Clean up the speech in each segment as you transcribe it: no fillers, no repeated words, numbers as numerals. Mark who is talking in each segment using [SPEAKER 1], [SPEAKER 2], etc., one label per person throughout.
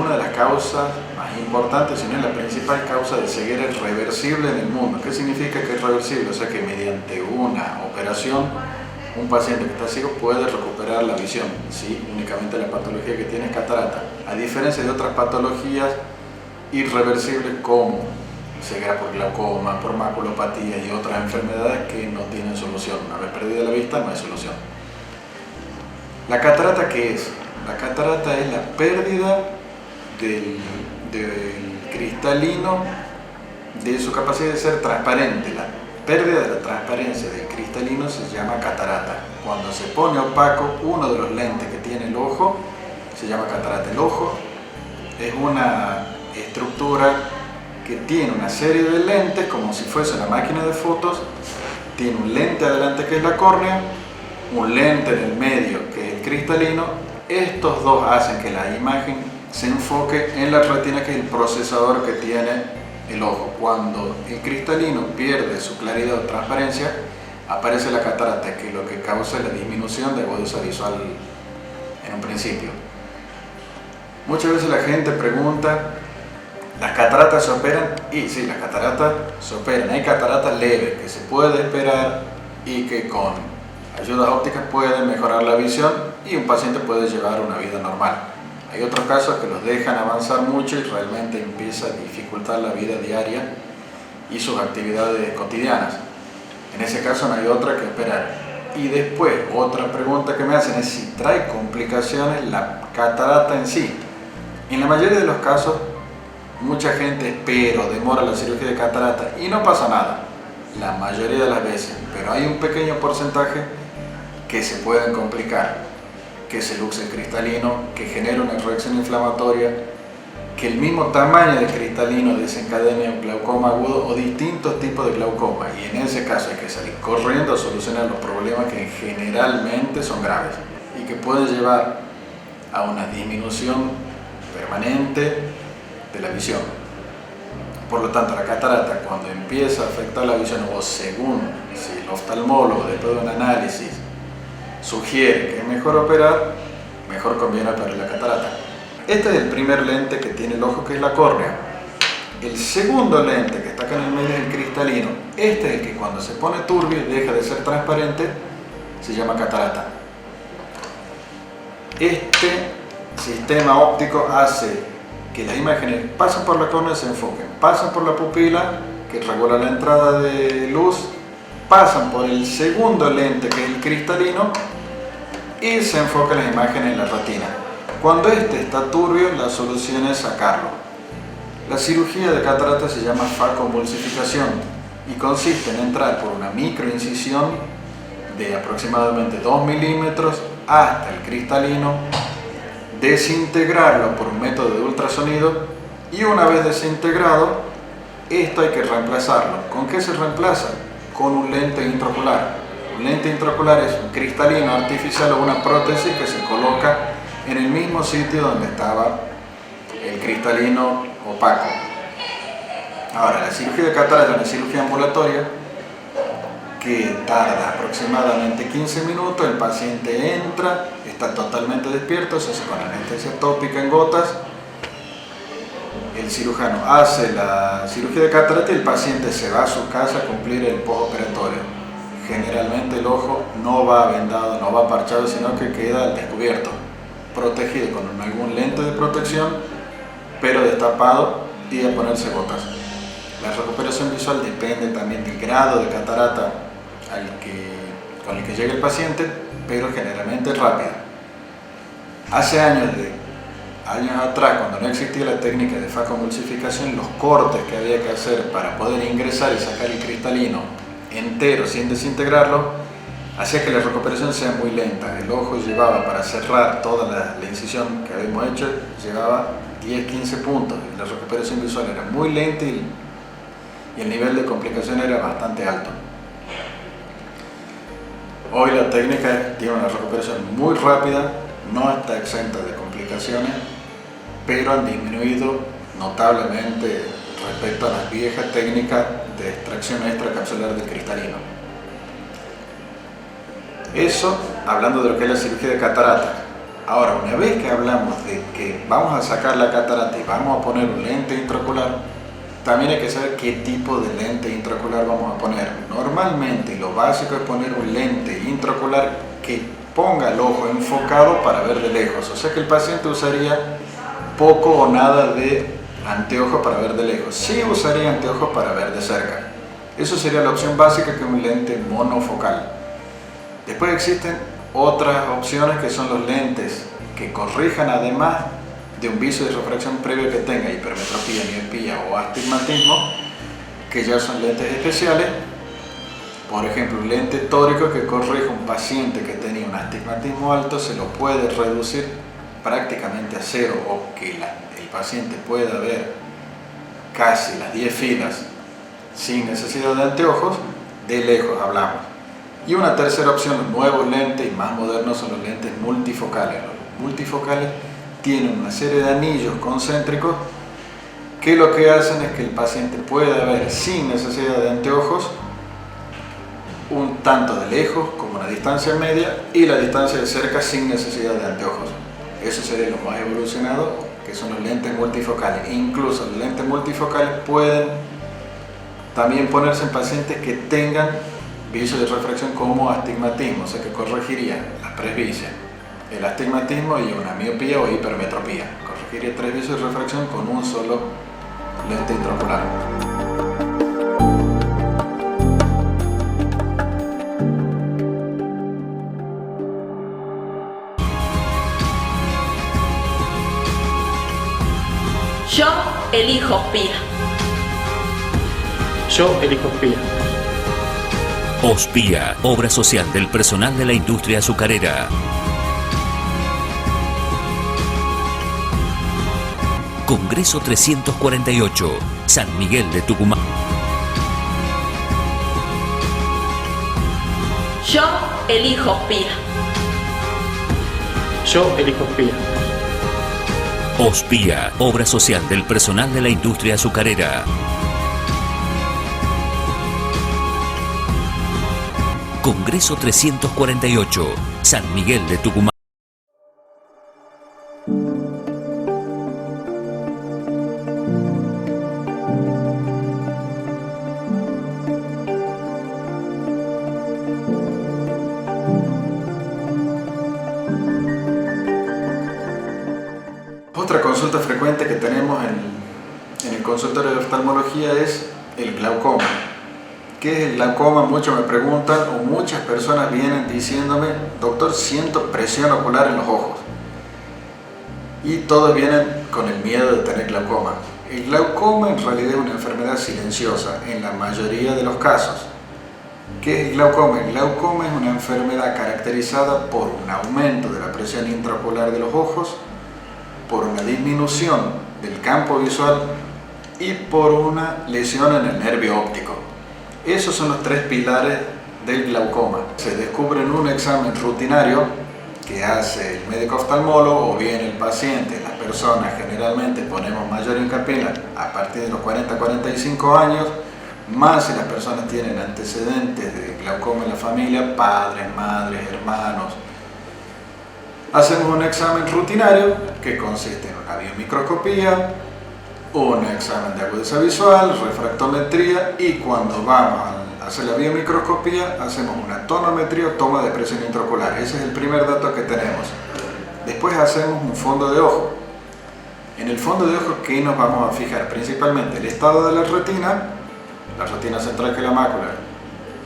[SPEAKER 1] una de las causas más importantes, si no es la principal causa de ceguera irreversible en el mundo. ¿Qué significa que es reversible? O sea que mediante una operación un paciente que está ciego puede recuperar la visión, ¿sí? Únicamente la patología que tiene es catarata, a diferencia de otras patologías irreversibles como ceguera por glaucoma, por maculopatía y otras enfermedades que no tienen solución. Una vez perdida la vista no hay solución. ¿La catarata qué es? La catarata es la pérdida del cristalino, de su capacidad de ser transparente. La pérdida de la transparencia del cristalino se llama catarata. Cuando se pone opaco uno de los lentes que tiene el ojo, se llama catarata. El ojo es una estructura que tiene una serie de lentes como si fuese una máquina de fotos. Tiene un lente adelante que es la córnea, un lente en el medio que es el cristalino. Estos dos hacen que la imagen se enfoque en la retina, que es el procesador que tiene el ojo. Cuando el cristalino pierde su claridad o transparencia, aparece la catarata, que es lo que causa la disminución de agudeza visual en un principio. Muchas veces la gente pregunta, ¿las cataratas se operan? Y sí, las cataratas se operan. Hay cataratas leves que se puede esperar y que con ayudas ópticas pueden mejorar la visión y un paciente puede llevar una vida normal. Hay otros casos que los dejan avanzar mucho y realmente empieza a dificultar la vida diaria y sus actividades cotidianas. En ese caso no hay otra que operar. Y después, otra pregunta que me hacen es si trae complicaciones la catarata en sí. En la mayoría de los casos, mucha gente espera o demora la cirugía de catarata y no pasa nada, la mayoría de las veces, pero hay un pequeño porcentaje que se pueden complicar, que es el luxe cristalino, que genera una reacción inflamatoria, que el mismo tamaño de cristalino desencadene un glaucoma agudo o distintos tipos de glaucoma, y en ese caso hay que salir corriendo a solucionar los problemas que generalmente son graves y que pueden llevar a una disminución permanente de la visión. Por lo tanto, la catarata, cuando empieza a afectar la visión, o según si el oftalmólogo después de un análisis sugiere que es mejor operar, mejor conviene operar la catarata. Este es el primer lente que tiene el ojo, que es la córnea. El segundo lente, que está acá en el medio, es el cristalino. Este es el que cuando se pone turbio y deja de ser transparente, se llama catarata. Este sistema óptico hace que las imágenes pasen por la córnea y se enfoquen, pasan por la pupila, que regula la entrada de luz, pasan por el segundo lente, que es el cristalino, y se enfocan las imágenes en la retina. Cuando este está turbio, la solución es sacarlo. La cirugía de catarata se llama facomulsificación y consiste en entrar por una microincisión de aproximadamente 2 milímetros hasta el cristalino, desintegrarlo por un método de ultrasonido y una vez desintegrado, esto hay que reemplazarlo. ¿Con qué se reemplaza? Con un lente intraocular. Un lente intraocular es un cristalino artificial o una prótesis que se coloca en el mismo sitio donde estaba el cristalino opaco. Ahora, la cirugía de catarata es una cirugía ambulatoria que tarda aproximadamente 15 minutos. El paciente entra, está totalmente despierto, se hace con anestesia tópica en gotas. El cirujano hace la cirugía de catarata y el paciente se va a su casa a cumplir el postoperatorio. Generalmente el ojo no va vendado, no va parchado, sino que queda al descubierto, protegido con algún lente de protección, pero destapado y a ponerse gotas. La recuperación visual depende también del grado de catarata con el que llega el paciente, pero generalmente es rápida. Hace años atrás, cuando no existía la técnica de facomulsificación, los cortes que había que hacer para poder ingresar y sacar el cristalino entero sin desintegrarlo, hacía que la recuperación sea muy lenta. El ojo llevaba, para cerrar toda la incisión que habíamos hecho, llevaba 10-15 puntos. La recuperación visual era muy lenta y el nivel de complicación era bastante alto. Hoy la técnica tiene una recuperación muy rápida, no está exenta de complicaciones, pero han disminuido notablemente respecto a las viejas técnicas de extracción extracapsular del cristalino. Eso hablando de lo que es la cirugía de catarata. Ahora, una vez que hablamos de que vamos a sacar la catarata y vamos a poner un lente intraocular, también hay que saber qué tipo de lente intraocular vamos a poner. Normalmente lo básico es poner un lente intraocular que ponga el ojo enfocado para ver de lejos. O sea que el paciente usaría poco o nada de anteojos para ver de lejos. Sí usaría anteojos para ver de cerca. Eso sería la opción básica, que es un lente monofocal. Después existen otras opciones que son los lentes que corrijan, además de un vicio de refracción previo que tenga hipermetropía, miopía o astigmatismo, que ya son lentes especiales. Por ejemplo, un lente tórico que corrija un paciente que tenía un astigmatismo alto, se lo puede reducir prácticamente a cero, o que el paciente pueda ver casi las 10 filas sin necesidad de anteojos, de lejos hablamos. Y una tercera opción, los nuevos lentes y más modernos, son los lentes multifocales. Los multifocales tienen una serie de anillos concéntricos que lo que hacen es que el paciente pueda ver sin necesidad de anteojos un tanto de lejos como una distancia media y la distancia de cerca sin necesidad de anteojos. Eso sería lo más evolucionado, que son los lentes multifocales. Incluso los lentes multifocales pueden también ponerse en pacientes que tengan vicio de refracción como astigmatismo, o sea que corregiría la presbicia, el astigmatismo y una miopía o hipermetropía. Corregiría 3 vicios de refracción con un solo lente intraocular.
[SPEAKER 2] Yo elijo Ospía.
[SPEAKER 3] Yo elijo Ospía.
[SPEAKER 4] Ospía, obra social del personal de la industria azucarera. Congreso 348, San Miguel de Tucumán.
[SPEAKER 2] Yo elijo Ospía.
[SPEAKER 3] Yo elijo Ospía.
[SPEAKER 4] Ospía, obra social del personal de la industria azucarera. Congreso 348, San Miguel de Tucumán.
[SPEAKER 1] Otra consulta frecuente que tenemos en el consultorio de oftalmología es el glaucoma. ¿Qué es el glaucoma? Muchos me preguntan, o muchas personas vienen diciéndome: doctor, siento presión ocular en los ojos. Y todos vienen con el miedo de tener glaucoma. El glaucoma en realidad es una enfermedad silenciosa en la mayoría de los casos. ¿Qué es el glaucoma? El glaucoma es una enfermedad caracterizada por un aumento de la presión intraocular de los ojos, por una disminución del campo visual y por una lesión en el nervio óptico. Esos son los 3 pilares del glaucoma. Se descubre en un examen rutinario que hace el médico oftalmólogo o bien el paciente. Las personas generalmente ponemos mayor hincapié a partir de los 40-45 años, más si las personas tienen antecedentes de glaucoma en la familia, padres, madres, hermanos. Hacemos un examen rutinario que consiste en una biomicroscopía, un examen de agudeza visual, refractometría, y cuando vamos a hacer la biomicroscopía hacemos una tonometría o toma de presión intraocular. Ese es el primer dato que tenemos. Después hacemos un fondo de ojo. En el fondo de ojo, ¿qué nos vamos a fijar? Principalmente el estado de la retina central, que es la mácula,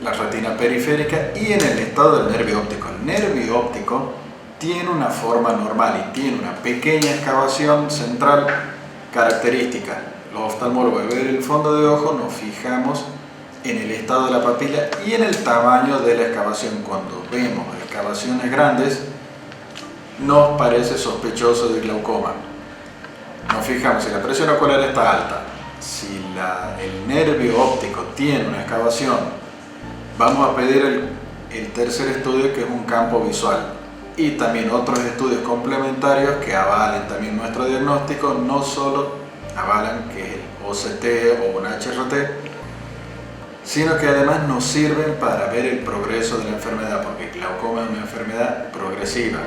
[SPEAKER 1] la retina periférica, y en el estado del nervio óptico. El nervio óptico tiene una forma normal y tiene una pequeña excavación central característica. Los oftalmólogos, al ver el fondo de ojo, nos fijamos en el estado de la papila y en el tamaño de la excavación. Cuando vemos excavaciones grandes, nos parece sospechoso de glaucoma. Nos fijamos si la presión ocular está alta, si el nervio óptico tiene una excavación. Vamos a pedir el tercer estudio, que es un campo visual, y también otros estudios complementarios que avalen también nuestro diagnóstico. No solo avalan que es el OCT o un HRT, sino que además nos sirven para ver el progreso de la enfermedad, porque el glaucoma es una enfermedad progresiva.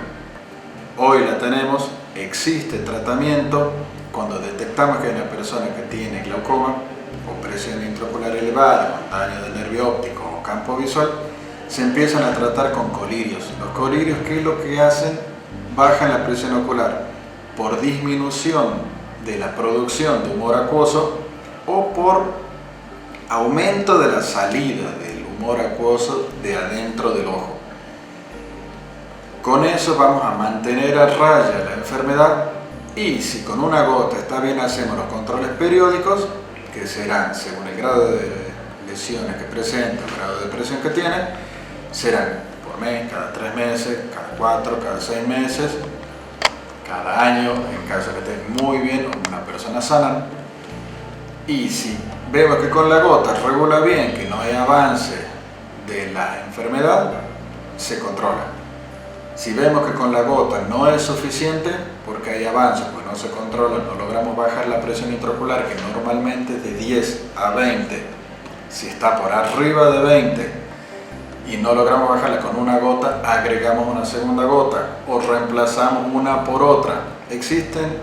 [SPEAKER 1] Hoy la tenemos, existe tratamiento. Cuando detectamos que hay una persona que tiene glaucoma o presión intraocular elevada, con daño del nervio óptico o campo visual, se empiezan a tratar con colirios. Los colirios, ¿qué es lo que hacen? Bajan la presión ocular por disminución de la producción de humor acuoso o por aumento de la salida del humor acuoso de adentro del ojo. Con eso vamos a mantener a raya la enfermedad, y si con una gota está bien, hacemos los controles periódicos, que serán según el grado de lesiones que presenta, el grado de presión que tiene, serán por mes, cada 3 meses, cada 4, cada 6 meses, cada año, en caso que esté muy bien, una persona sana. Y si vemos que con la gota regula bien, que no hay avance de la enfermedad, se controla. Si vemos que con la gota no es suficiente, porque hay avance, pues no se controla, no logramos bajar la presión intraocular, que normalmente es de 10 a 20, si está por arriba de 20 y no logramos bajarla con una gota, agregamos una segunda gota o reemplazamos una por otra. Existen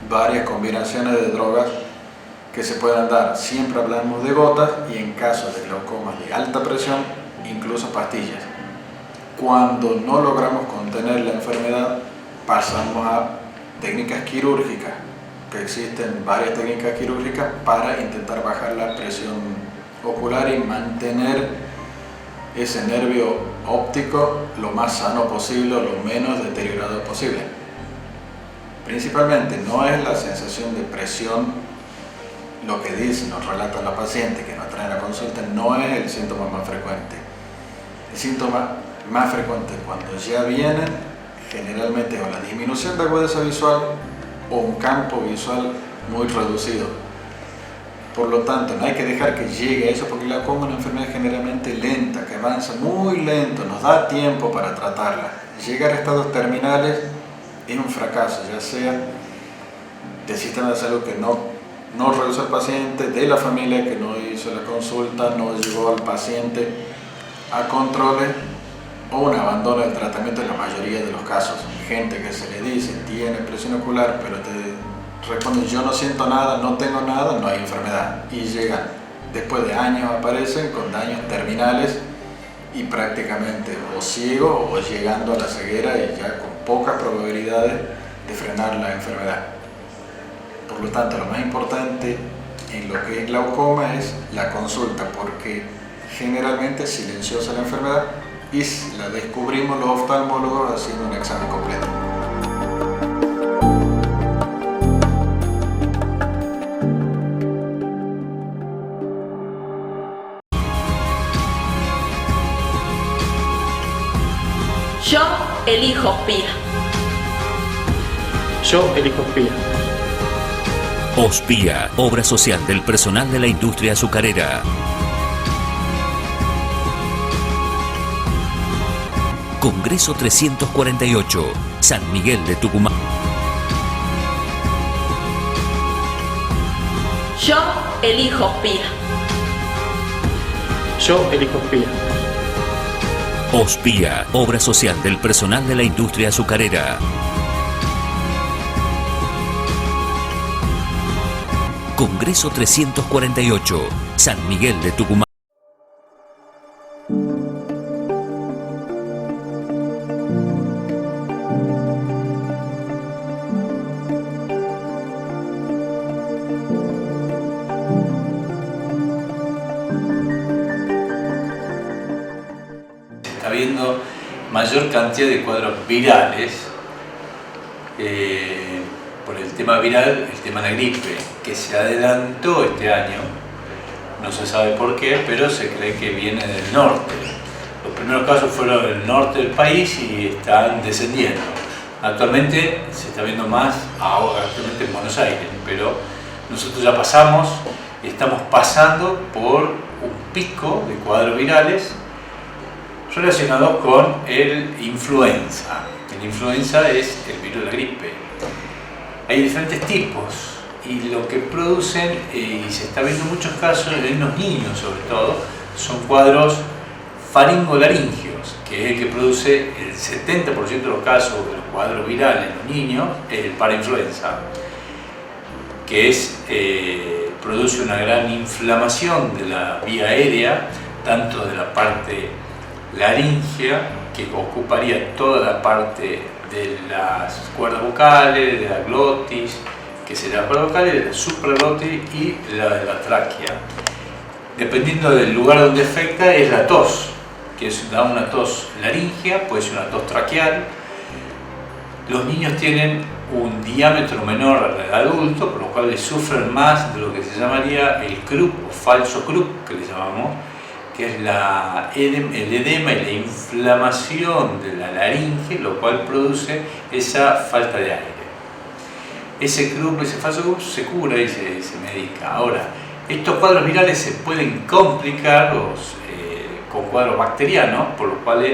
[SPEAKER 1] varias combinaciones de drogas que se pueden dar. Siempre hablamos de gotas, y en caso de glaucomas de alta presión, incluso pastillas. Cuando no logramos contener la enfermedad, pasamos a técnicas quirúrgicas, que existen varias técnicas quirúrgicas para intentar bajar la presión ocular y mantener ese nervio óptico lo más sano posible o lo menos deteriorado posible. Principalmente no es la sensación de presión lo que dice, nos relata la paciente que nos trae a la consulta, no es el síntoma más frecuente. El síntoma más frecuente cuando ya vienen, generalmente o la disminución de agudeza visual o un campo visual muy reducido. Por lo tanto, no hay que dejar que llegue a eso, porque la glaucoma es una enfermedad generalmente lenta, que avanza muy lento, nos da tiempo para tratarla. Llegar a estados terminales es un fracaso, ya sea del sistema de salud que no reduce al paciente, de la familia que no hizo la consulta, no llevó al paciente a controles, o un abandono del tratamiento en la mayoría de los casos. Gente que se le dice tiene presión ocular, pero te responden yo no siento nada, no tengo nada, no hay enfermedad, y llegan después de años, aparecen con daños terminales y prácticamente o ciego o llegando a la ceguera, y ya con pocas probabilidades de frenar la enfermedad. Por lo tanto, lo más importante en lo que es glaucoma es la consulta, porque generalmente es silenciosa la enfermedad y la descubrimos los oftalmólogos haciendo un examen completo.
[SPEAKER 2] Yo elijo Pía.
[SPEAKER 3] Yo elijo Pía.
[SPEAKER 4] OSPIA, obra social del personal de la industria azucarera. Congreso 348, San Miguel de Tucumán.
[SPEAKER 2] Yo elijo Pía.
[SPEAKER 3] Yo elijo Pía.
[SPEAKER 4] OSPIA, obra social del personal de la industria azucarera. Congreso 348, San Miguel de Tucumán.
[SPEAKER 5] Está habiendo mayor cantidad de cuadros virales por el tema viral, el tema de la gripe, que se adelantó este año, no se sabe por qué, pero se cree que viene del norte. Los primeros casos fueron del norte del país y están descendiendo. Actualmente se está viendo más actualmente en Buenos Aires, pero nosotros ya pasamos y estamos pasando por un pico de cuadros virales relacionados con el influenza. El influenza es el virus de la gripe. Hay diferentes tipos y lo que producen, y se está viendo en muchos casos en los niños sobre todo, son cuadros faringolaringeos, que es el que produce el 70% de los casos de los cuadros virales en los niños, el parainfluenza, que produce una gran inflamación de la vía aérea, tanto de la parte laringea, que ocuparía toda la parte de las cuerdas vocales, de la glotis, que sería la cuerda vocal, de la supraglotis y la de la tráquea. Dependiendo del lugar donde afecta, es la tos, que da una tos laringea, puede ser una tos traqueal. Los niños tienen un diámetro menor al adulto, por lo cual sufren más de lo que se llamaría el croup o falso croup, que le llamamos, que es el edema y la inflamación de la laringe, lo cual produce esa falta de aire. Ese croup, ese falso croup se cura y se medica. Ahora, estos cuadros virales se pueden complicar con cuadros bacterianos, por lo cual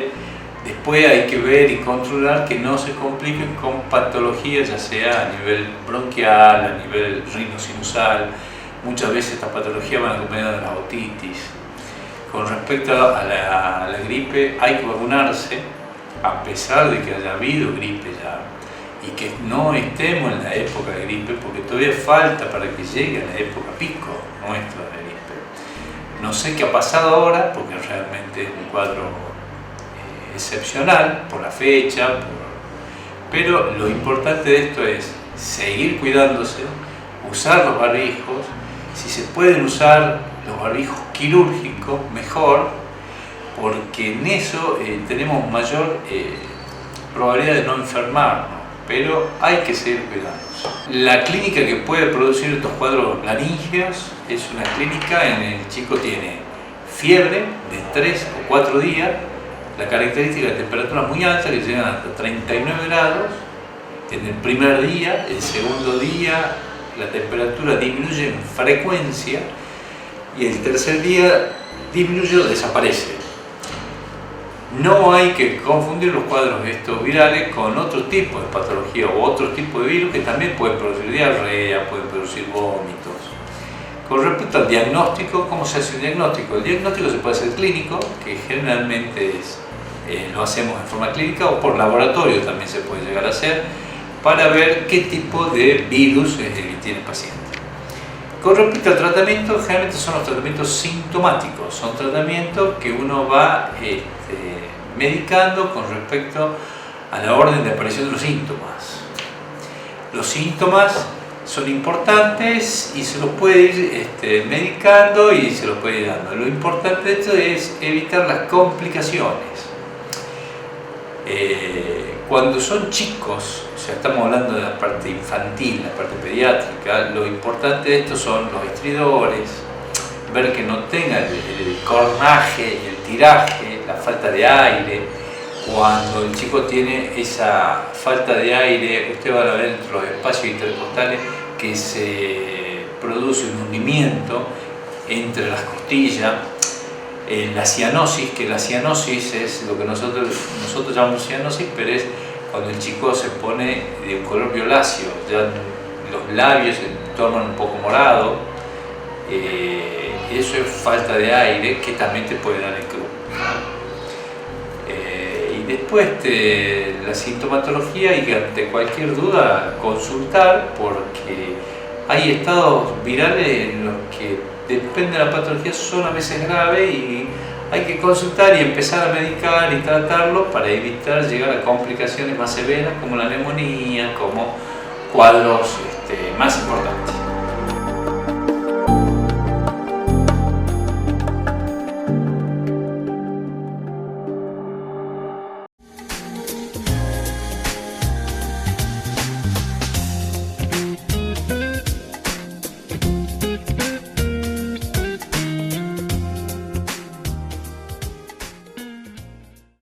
[SPEAKER 5] después hay que ver y controlar que no se compliquen con patologías, ya sea a nivel bronquial, a nivel rinosinusal. Muchas veces estas patologías van acompañadas de la otitis. Con respecto a la gripe, hay que vacunarse, a pesar de que haya habido gripe ya, y que no estemos en la época de gripe, porque todavía falta para que llegue a la época pico nuestra de gripe. No sé qué ha pasado ahora, porque realmente es un cuadro excepcional por la fecha, pero lo importante de esto es seguir cuidándose, usar los barbijos, si se pueden usar los barbijos quirúrgicos, mejor, porque en eso tenemos mayor probabilidad de no enfermarnos, pero hay que seguir cuidándose. La clínica que puede producir estos cuadros laringeos es una clínica en el chico tiene fiebre de 3 o 4 días, la característica de temperaturas muy altas que llegan hasta 39 grados en el primer día, el segundo día la temperatura disminuye en frecuencia y el tercer día disminuye o desaparece. No hay que confundir los cuadros estos virales con otro tipo de patología o otro tipo de virus que también pueden producir diarrea, pueden producir vómitos. Con respecto al diagnóstico, ¿cómo se hace un diagnóstico? El diagnóstico se puede hacer clínico, que generalmente lo hacemos en forma clínica, o por laboratorio también se puede llegar a hacer, para ver qué tipo de virus tiene el paciente. Con respecto al tratamiento, generalmente son los tratamientos sintomáticos, son tratamientos que uno va medicando con respecto a la orden de aparición de los síntomas. Los síntomas son importantes y se los puede ir medicando y se los puede ir dando. Lo importante de esto es evitar las complicaciones. Cuando son chicos, o sea, estamos hablando de la parte infantil, la parte pediátrica, lo importante de esto son los estridores, ver que no tenga el cornaje y el tiraje, la falta de aire. Cuando el chico tiene esa falta de aire, usted va a ver entre los espacios intercostales que se produce un hundimiento entre las costillas, la cianosis, que la cianosis es lo que nosotros llamamos cianosis, pero es cuando el chico se pone de un color violáceo, ya los labios se tornan un poco morados, eso es falta de aire que también te puede dar el croup. Y después la sintomatología, y que ante cualquier duda consultar, porque hay estados virales en los que depende de la patología, son a veces graves y hay que consultar y empezar a medicar y tratarlo para evitar llegar a complicaciones más severas como la neumonía, como cuadros más importantes.